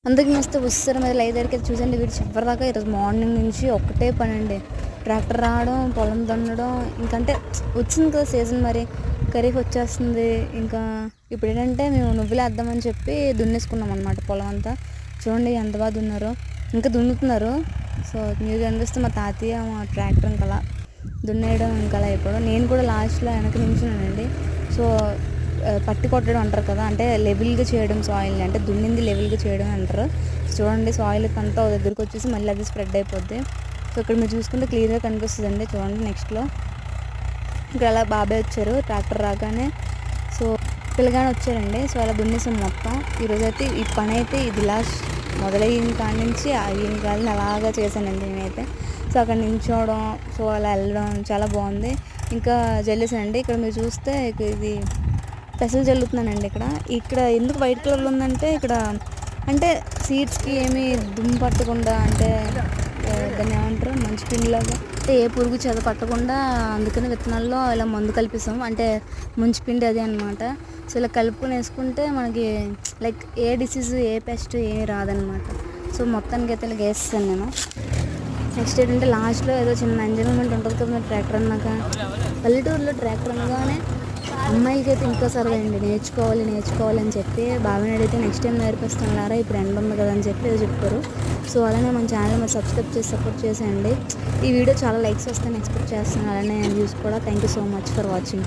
అందుకని వస్తే వస్తారు మరి 5:30కి చూసండి వీడు చివరిదాకా ఈరోజు మార్నింగ్ నుంచి ఒక్కటే పని అండి. ట్రాక్టర్ రావడం, పొలం దున్నడం, ఇంకంటే వచ్చింది కదా సీజన్, మరి ఖరీఫ్ వచ్చేస్తుంది. ఇంకా ఇప్పుడు ఏంటంటే మేము నువ్వులేద్దామని చెప్పి దున్నేసుకున్నాం అనమాట పొలం అంతా. చూడండి ఎంత బాగా దున్నారో, ఇంకా దున్నుతున్నారు. సో మీరు కనిపిస్తే మా తాతయ్య మా ట్రాక్టర్ ఇంకా అలా దున్నేయడం ఇంకా అలా అయిపోవడం. నేను కూడా లాస్ట్లో వెనక నించున్నానండి. సో పట్టి కొట్టడం అంటారు కదా, అంటే లెవెల్గా చేయడం సాయిల్ని, అంటే దున్నింది లెవెల్గా చేయడం అంటారు. చూడండి సాయిల్ అంతా దగ్గరికి వచ్చేసి మళ్ళీ అది స్ప్రెడ్ అయిపోద్ది. సో ఇక్కడ మీరు చూసుకుంటే క్లియర్గా కనిపిస్తుందండి. చూడండి నెక్స్ట్లో ఇక్కడ అలా బాబాయ్ వచ్చారు ట్రాక్టర్ రాగానే. సో పిల్లగానే వచ్చారండి. సో అలా దున్నేసాం మొత్తం. ఈరోజైతే ఈ పని అయితే ఇది లాస్ట్ మొదలైన కాడి నుంచి అయిన కాడిని అలాగా చేశానండి నేనైతే. సో అక్కడ నించోవడం, సో అలా వెళ్ళడం చాలా బాగుంది. ఇంకా జల్లేసానండి. ఇక్కడ మీరు చూస్తే ఇది పెసలు జల్లుతున్నానండి. ఇక్కడ ఎందుకు వైట్ కలర్లో ఉందంటే, ఇక్కడ అంటే సీడ్స్కి ఏమీ దుమ్ము పట్టకుండా, అంటే దాన్ని ఏమంటారు మంచి పిండిలాగా, అంటే ఏ పురుగు చెద పట్టకుండా, అందుకని విత్తనాల్లో ఇలా మందు కల్పిస్తాం, అంటే మంచి పిండి అది అనమాట. సో ఇలా కలుపుకొని వేసుకుంటే మనకి లైక్ ఏ డిసీజ్ ఏ పెస్ట్ ఏమీ రాదనమాట. సో మొత్తానికి అయితే ఇలా వేస్తాను నేను. నెక్స్ట్ ఏంటంటే లాస్ట్లో ఏదో చిన్న ఎంజాయ్మెంట్ ఉంటుంది కదా ట్రాక్టర్ అన్నాక. పల్లెటూరులో ట్రాక్టర్ అనగానే అమ్మాయిలకి అయితే ఇంకా సరదా అండి, నేర్చుకోవాలి అని చెప్పి బాబాని అడిగితే నెక్స్ట్ టైం నేర్పిస్తాను లారా, ఇప్పుడు ఎండ ఉంది కదా అని చెప్పి ఏదో చెప్పారు. సో అలానే మన ఛానల్ మరి సబ్స్క్రైబ్ చేసి సపోర్ట్ చేసేయండి. ఈ వీడియో చాలా లైక్స్ వస్తాయని ఎక్స్పెక్ట్ చేస్తున్నాను. అలానే వ్యూస్ కూడా. Thank you so much for watching.